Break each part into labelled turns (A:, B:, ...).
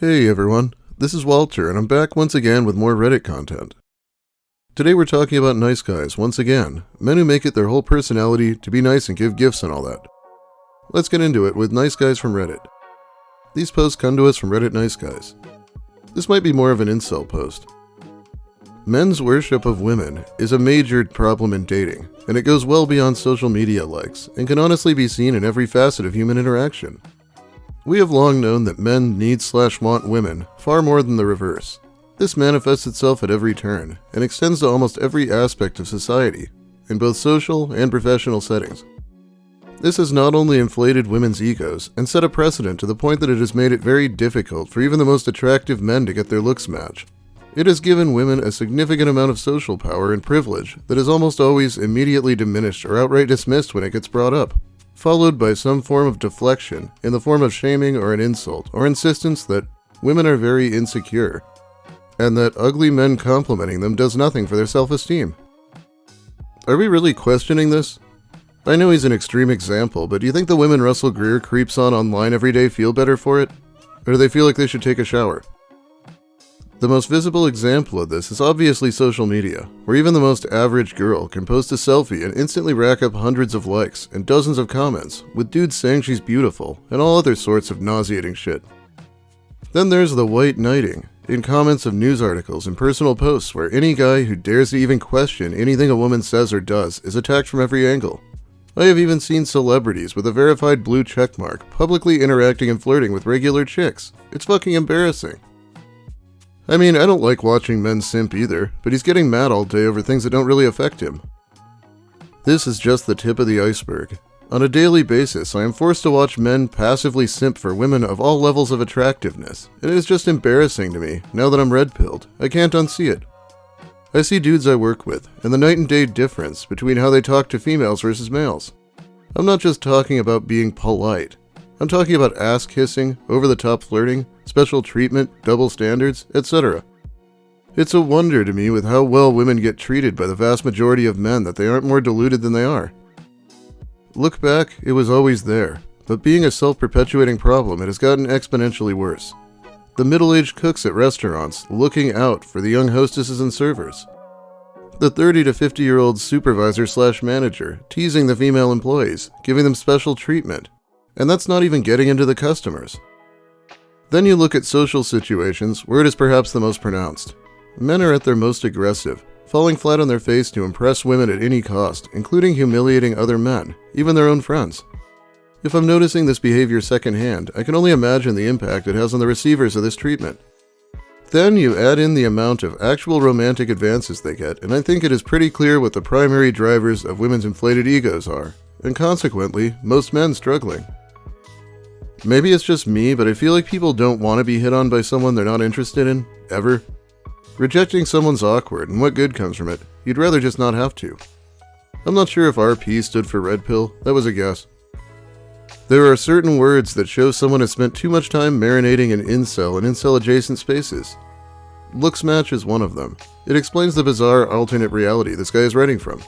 A: Hey everyone, this is Walter, and I'm back once again with more Reddit content. Today we're talking about nice guys once again, men who make it their whole personality to be nice and give gifts and all that. Let's get into it with nice guys from Reddit. These posts come to us from Reddit Nice Guys. This might be more of an incel post. Men's worship of women is a major problem in dating, and it goes well beyond social media likes, and can honestly be seen in every facet of human interaction. We have long known that men need/want women far more than the reverse. This manifests itself at every turn, and extends to almost every aspect of society, in both social and professional settings. This has not only inflated women's egos, and set a precedent to the point that it has made it very difficult for even the most attractive men to get their looks matched. It has given women a significant amount of social power and privilege that is almost always immediately diminished or outright dismissed when it gets brought up, followed by some form of deflection in the form of shaming or an insult or insistence that women are very insecure, and that ugly men complimenting them does nothing for their self-esteem. Are we really questioning this? I know he's an extreme example, but do you think the women Russell Greer creeps on online every day feel better for it? Or do they feel like they should take a shower? The most visible example of this is obviously social media, where even the most average girl can post a selfie and instantly rack up hundreds of likes and dozens of comments, with dudes saying she's beautiful and all other sorts of nauseating shit. Then there's the white knighting, in comments of news articles and personal posts where any guy who dares to even question anything a woman says or does is attacked from every angle. I have even seen celebrities with a verified blue checkmark publicly interacting and flirting with regular chicks. It's fucking embarrassing. I mean, I don't like watching men simp either, but he's getting mad all day over things that don't really affect him. This is just the tip of the iceberg. On a daily basis, I am forced to watch men passively simp for women of all levels of attractiveness, and it is just embarrassing to me, now that I'm red-pilled. I can't unsee it. I see dudes I work with, and the night and day difference between how they talk to females versus males. I'm not just talking about being polite. I'm talking about ass-kissing, over-the-top flirting, special treatment, double standards, etc. It's a wonder to me with how well women get treated by the vast majority of men that they aren't more deluded than they are. Look back, it was always there, but being a self-perpetuating problem, it has gotten exponentially worse. The middle-aged cooks at restaurants looking out for the young hostesses and servers. The 30 to 50-year-old supervisor/manager teasing the female employees, giving them special treatment. And that's not even getting into the customers. Then you look at social situations where it is perhaps the most pronounced. Men are at their most aggressive, falling flat on their face to impress women at any cost, including humiliating other men, even their own friends. If I'm noticing this behavior secondhand, I can only imagine the impact it has on the receivers of this treatment. Then you add in the amount of actual romantic advances they get, and I think it is pretty clear what the primary drivers of women's inflated egos are, and consequently, most men struggling. Maybe it's just me, but I feel like people don't want to be hit on by someone they're not interested in, ever. Rejecting someone's awkward, and what good comes from it? You'd rather just not have to. I'm not sure if RP stood for red pill, that was a guess. There are certain words that show someone has spent too much time marinating in incel and incel-adjacent spaces. Looks match is one of them. It explains the bizarre alternate reality this guy is writing from.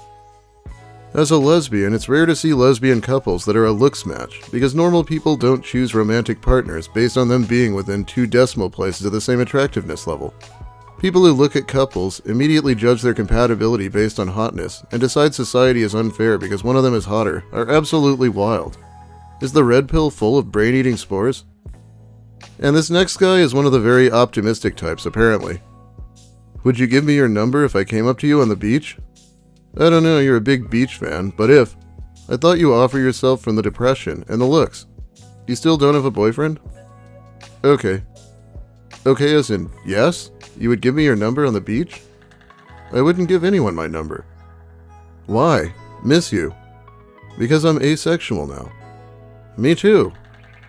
A: As a lesbian, it's rare to see lesbian couples that are a looks match, because normal people don't choose romantic partners based on them being within 2 decimal places of the same attractiveness level. People who look at couples immediately judge their compatibility based on hotness, and decide society is unfair because one of them is hotter, are absolutely wild. Is the red pill full of brain-eating spores? And this next guy is one of the very optimistic types, apparently. Would you give me your number if I came up to you on the beach? I don't know, you're a big beach fan, but if. I thought you offer yourself from the depression and the looks. You still don't have a boyfriend? Okay. Okay as in, yes? You would give me your number on the beach? I wouldn't give anyone my number. Why? Miss you. Because I'm asexual now. Me too.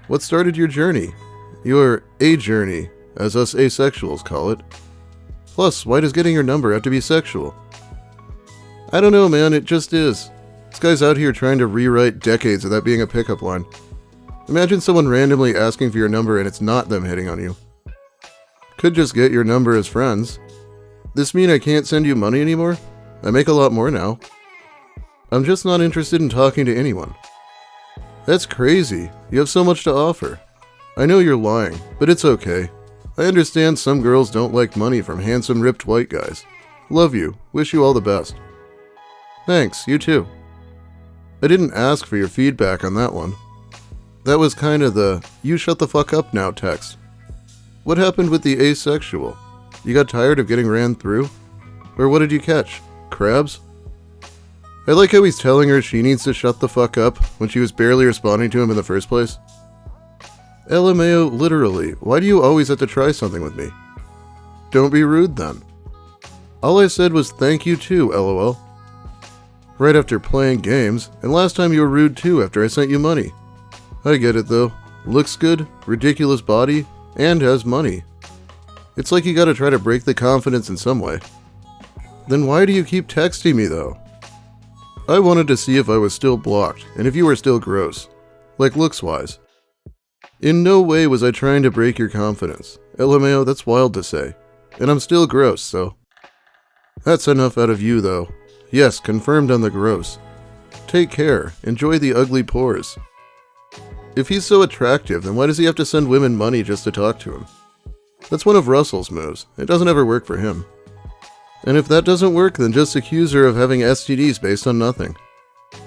A: What started your journey? Your a journey, as us asexuals call it. Plus, why does getting your number have to be sexual? I don't know, man, it just is. This guy's out here trying to rewrite decades of that being a pickup line. Imagine someone randomly asking for your number and it's not them hitting on you. Could just get your number as friends. This mean I can't send you money anymore? I make a lot more now. I'm just not interested in talking to anyone. That's crazy. You have so much to offer. I know you're lying, but it's okay. I understand some girls don't like money from handsome ripped white guys. Love you. Wish you all the best. Thanks, you too. I didn't ask for your feedback on that one. That was kinda the, you shut the fuck up now text. What happened with the asexual? You got tired of getting ran through? Or what did you catch? Crabs? I like how he's telling her she needs to shut the fuck up when she was barely responding to him in the first place. LMAO, literally, why do you always have to try something with me? Don't be rude then. All I said was thank you too, LOL. Right after playing games, and last time you were rude too after I sent you money. I get it though. Looks good, ridiculous body, and has money. It's like you gotta try to break the confidence in some way. Then why do you keep texting me though? I wanted to see if I was still blocked, and if you were still gross. Like looks-wise. In no way was I trying to break your confidence. LMAO, that's wild to say. And I'm still gross, so... That's enough out of you though. Yes, confirmed on the gross. Take care. Enjoy the ugly pores. If he's so attractive, then why does he have to send women money just to talk to him? That's one of Russell's moves. It doesn't ever work for him. And if that doesn't work, then just accuse her of having STDs based on nothing.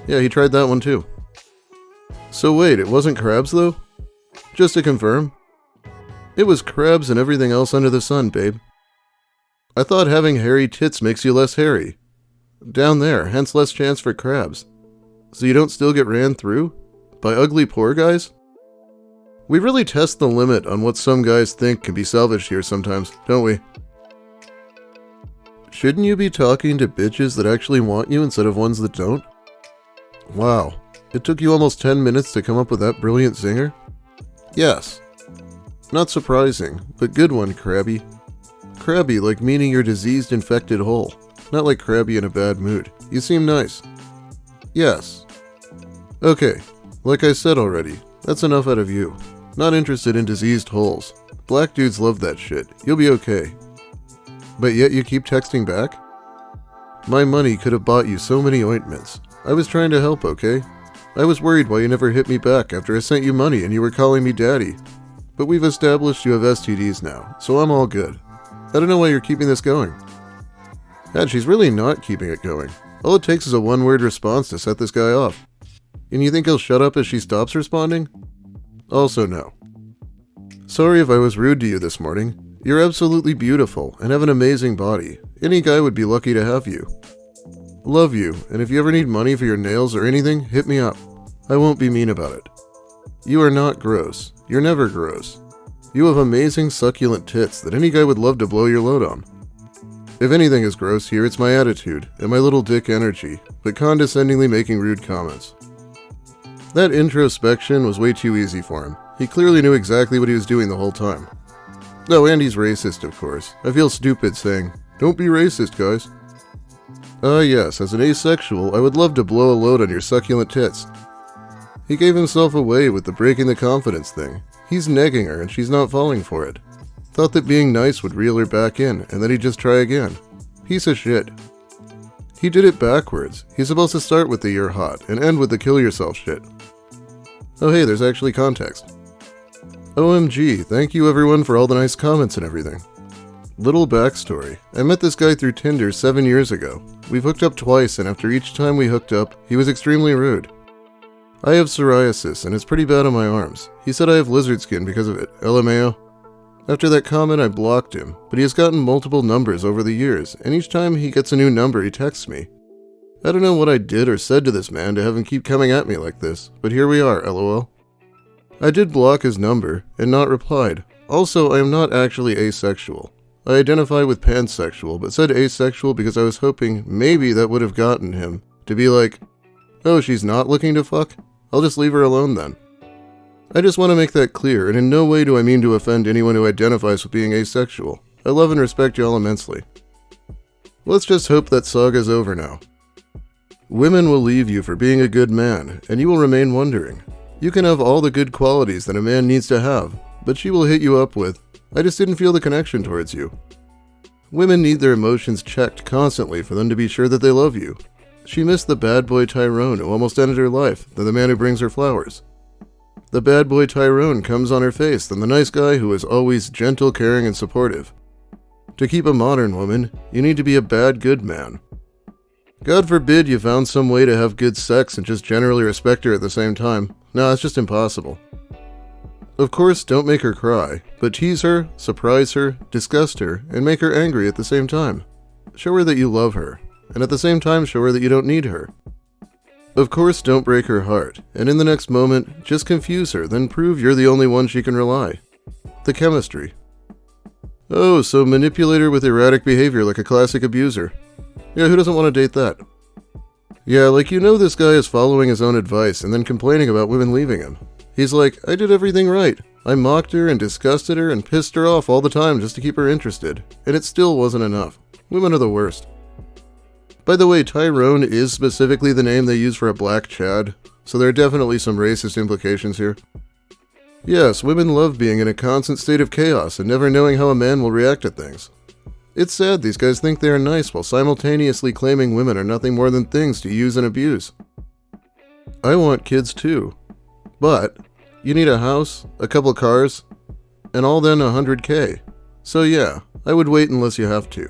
A: Yeah, he tried that one too. So wait, it wasn't crabs though? Just to confirm. It was crabs and everything else under the sun, babe. I thought having hairy tits makes you less hairy. Down there, hence less chance for crabs. So you don't still get ran through? By ugly poor guys? We really test the limit on what some guys think can be salvaged here sometimes, don't we? Shouldn't you be talking to bitches that actually want you instead of ones that don't? Wow, it took you almost 10 minutes to come up with that brilliant zinger? Yes. Not surprising, but good one, Krabby. Crabby like meaning your diseased infected hole, not like crabby in a bad mood. You seem nice. Yes. Okay, like I said already, that's enough out of you. Not interested in diseased holes. Black dudes love that shit. You'll be okay. But yet you keep texting back? My money could have bought you so many ointments. I was trying to help, okay? I was worried why you never hit me back after I sent you money and you were calling me daddy. But we've established you have STDs now, so I'm all good. I don't know why you're keeping this going. And she's really not keeping it going. All it takes is a one-word response to set this guy off. And you think he'll shut up as she stops responding? Also no. Sorry if I was rude to you this morning. You're absolutely beautiful and have an amazing body. Any guy would be lucky to have you. Love you, and if you ever need money for your nails or anything, hit me up. I won't be mean about it. You are not gross. You're never gross. You have amazing succulent tits that any guy would love to blow your load on. If anything is gross here, it's my attitude and my little dick energy, but condescendingly making rude comments. That introspection was way too easy for him. He clearly knew exactly what he was doing the whole time. Oh, and he's racist, of course. I feel stupid saying, don't be racist, guys. Yes, as an asexual, I would love to blow a load on your succulent tits. He gave himself away with the breaking the confidence thing. He's negging her and she's not falling for it. Thought that being nice would reel her back in, and then he'd just try again. Piece of shit. He did it backwards. He's supposed to start with the you're hot, and end with the kill yourself shit. Oh hey, there's actually context. OMG, thank you everyone for all the nice comments and everything. Little backstory. I met this guy through Tinder 7 years ago. We've hooked up twice, and after each time we hooked up, he was extremely rude. I have psoriasis, and it's pretty bad on my arms. He said I have lizard skin because of it. LMAO. After that comment, I blocked him, but he has gotten multiple numbers over the years, and each time he gets a new number, he texts me. I don't know what I did or said to this man to have him keep coming at me like this, but here we are, LOL. I did block his number, and not replied. Also, I am not actually asexual. I identify with pansexual, but said asexual because I was hoping maybe that would have gotten him to be like, oh, she's not looking to fuck? I'll just leave her alone then. I just want to make that clear, and in no way do I mean to offend anyone who identifies with being asexual. I love and respect y'all immensely. Let's just hope that saga's over now. Women will leave you for being a good man, and you will remain wondering. You can have all the good qualities that a man needs to have, but she will hit you up with, I just didn't feel the connection towards you. Women need their emotions checked constantly for them to be sure that they love you. She missed the bad boy Tyrone who almost ended her life than the man who brings her flowers. The bad boy Tyrone comes on her face than the nice guy who is always gentle, caring, and supportive. To keep a modern woman, you need to be a bad good man. God forbid you found some way to have good sex and just generally respect her at the same time. No, it's just impossible. Of course, don't make her cry, but tease her, surprise her, disgust her, and make her angry at the same time. Show her that you love her, and at the same time show her that you don't need her. Of course, don't break her heart, and in the next moment, just confuse her, then prove you're the only one she can rely. The chemistry. Oh, so manipulate her with erratic behavior like a classic abuser. Yeah, who doesn't want to date that? Yeah, like this guy is following his own advice and then complaining about women leaving him. He's like, I did everything right. I mocked her and disgusted her and pissed her off all the time just to keep her interested, and it still wasn't enough. Women are the worst. By the way, Tyrone is specifically the name they use for a black Chad, so there are definitely some racist implications here. Yes, women love being in a constant state of chaos and never knowing how a man will react to things. It's sad these guys think they are nice while simultaneously claiming women are nothing more than things to use and abuse. I want kids too, but you need a house, a couple cars, and all then $100K. So yeah, I would wait unless you have to.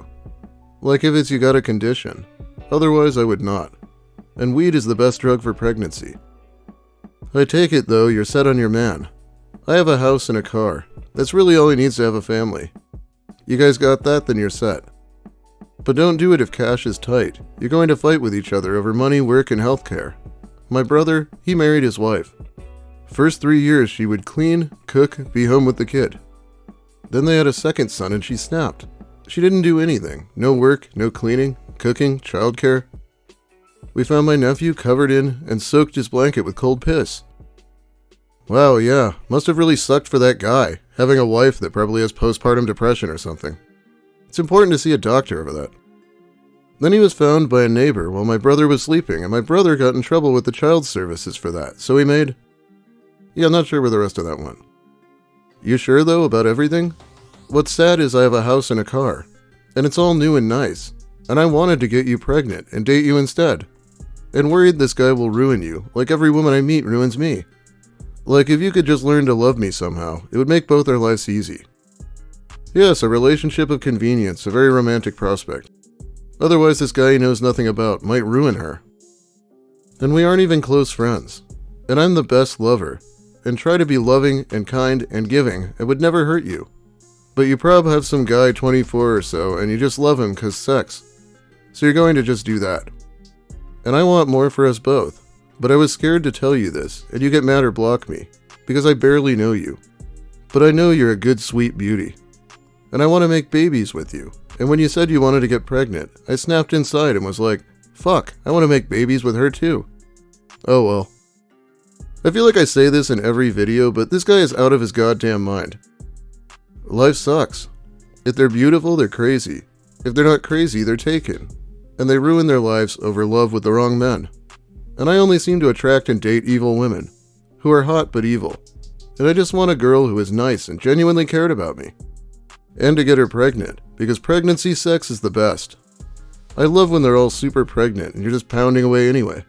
A: Like if it's you got a condition. Otherwise, I would not. And weed is the best drug for pregnancy. I take it, though, you're set on your man. I have a house and a car. That's really all he needs to have a family. You guys got that, then you're set. But don't do it if cash is tight. You're going to fight with each other over money, work, and healthcare. My brother, he married his wife. First 3 years, she would clean, cook, be home with the kid. Then they had a second son and she snapped. She didn't do anything. No work, no cleaning, cooking, childcare. We found my nephew covered in and soaked his blanket with cold piss. Wow, yeah, must have really sucked for that guy, having a wife that probably has postpartum depression or something. It's important to see a doctor over that. Then he was found by a neighbor while my brother was sleeping, and my brother got in trouble with the child services for that, so he made... Yeah, I'm not sure where the rest of that went. You sure, though, about everything? What's sad is I have a house and a car, and it's all new and nice, and I wanted to get you pregnant and date you instead, and worried this guy will ruin you, like every woman I meet ruins me. Like, if you could just learn to love me somehow, it would make both our lives easy. Yes, a relationship of convenience, a very romantic prospect. Otherwise, this guy he knows nothing about might ruin her. And we aren't even close friends. And I'm the best lover, and try to be loving and kind and giving, and would never hurt you. But you prob have some guy 24 or so, and you just love him 'cause sex. So you're going to just do that. And I want more for us both. But I was scared to tell you this, and you get mad or block me, because I barely know you. But I know you're a good, sweet beauty. And I want to make babies with you. And when you said you wanted to get pregnant, I snapped inside and was like, fuck, I want to make babies with her too. Oh well. I feel like I say this in every video, but this guy is out of his goddamn mind. Life sucks. If they're beautiful, they're crazy. If they're not crazy, they're taken. And they ruin their lives over love with the wrong men. And I only seem to attract and date evil women, who are hot but evil. And I just want a girl who is nice and genuinely cared about me. And to get her pregnant, because pregnancy sex is the best. I love when they're all super pregnant and you're just pounding away anyway.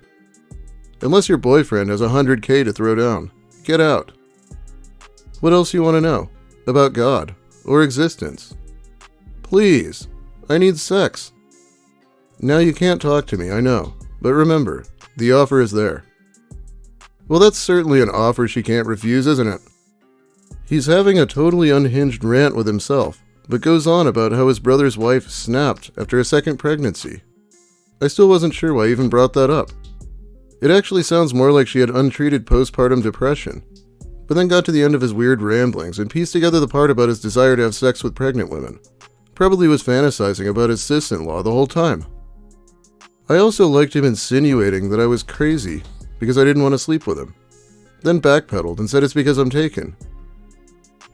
A: Unless your boyfriend has $100K to throw down, get out. What else you want to know? About God, or existence? Please, I need sex. Now you can't talk to me, I know, but remember, the offer is there. Well, that's certainly an offer she can't refuse, isn't it? He's having a totally unhinged rant with himself, but goes on about how his brother's wife snapped after a second pregnancy. I still wasn't sure why he even brought that up. It actually sounds more like she had untreated postpartum depression, but then got to the end of his weird ramblings and pieced together the part about his desire to have sex with pregnant women. Probably was fantasizing about his sis-in-law the whole time. I also liked him insinuating that I was crazy because I didn't want to sleep with him. Then backpedaled and said it's because I'm taken.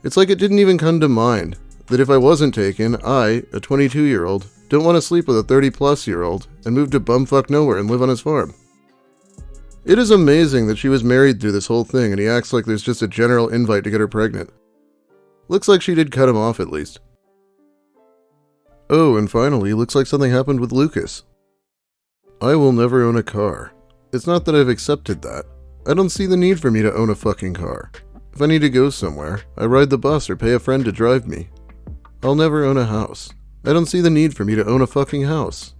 A: It's like it didn't even come to mind that if I wasn't taken, I, a 22-year-old, don't want to sleep with a 30-plus-year-old and move to bumfuck nowhere and live on his farm. It is amazing that she was married through this whole thing and he acts like there's just a general invite to get her pregnant. Looks like she did cut him off at least. Oh, and finally, looks like something happened with Lucas. I will never own a car. It's not that I've accepted that. I don't see the need for me to own a fucking car. If I need to go somewhere, I ride the bus or pay a friend to drive me. I'll never own a house. I don't see the need for me to own a fucking house.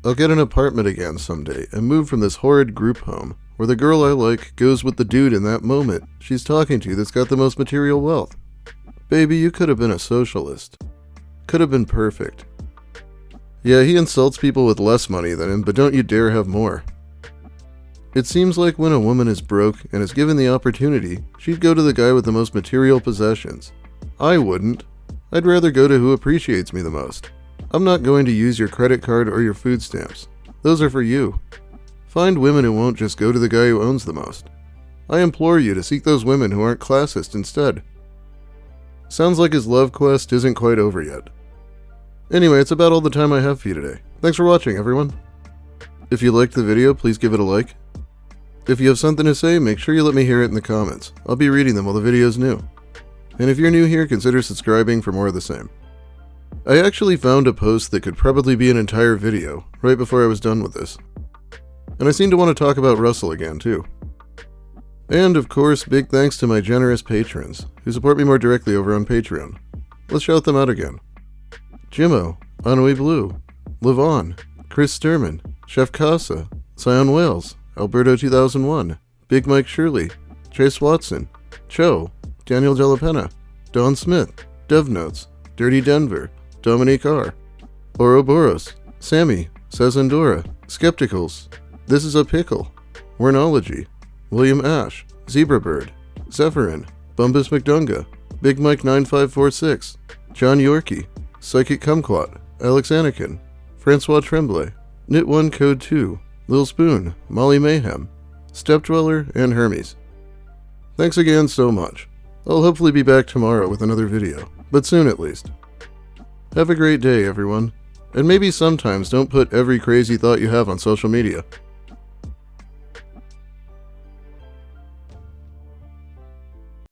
A: I'll get an apartment again someday and move from this horrid group home where the girl I like goes with the dude in that moment she's talking to that's got the most material wealth. Baby, you could have been a socialist. Could have been perfect. Yeah, he insults people with less money than him, but don't you dare have more. It seems like when a woman is broke and is given the opportunity, she'd go to the guy with the most material possessions. I wouldn't. I'd rather go to who appreciates me the most. I'm not going to use your credit card or your food stamps. Those are for you. Find women who won't just go to the guy who owns the most. I implore you to seek those women who aren't classist instead. Sounds like his love quest isn't quite over yet. Anyway, it's about all the time I have for you today. Thanks for watching, everyone. If you liked the video, please give it a like. If you have something to say, make sure you let me hear it in the comments. I'll be reading them while the video's new. And if you're new here, consider subscribing for more of the same. I actually found a post that could probably be an entire video right before I was done with this. And I seem to want to talk about Russell again, too. And, of course, big thanks to my generous patrons, who support me more directly over on Patreon. Let's shout them out again. Jimmo, Anoi Blue, Levon, Chris Sturman, Chef Casa, Sion Wales, Alberto 2001, Big Mike Shirley, Chase Watson, Cho, Daniel Delapena, Don Smith, Dev Notes, Dirty Denver, Dominique R., Ouroboros, Sammy, Sazandora, Skepticals, This is a Pickle, Wernology, William Ash, Zebrabird, Zephyrin, Bumbus McDunga, Big Mike 9546, John Yorkie, Psychic Kumquat, Alex Anakin, Francois Tremblay, Knit1 Code 2, Lil Spoon, Molly Mayhem, Stepdweller, and Hermes. Thanks again so much. I'll hopefully be back tomorrow with another video, but soon at least. Have a great day, everyone. And maybe sometimes don't put every crazy thought you have on social media.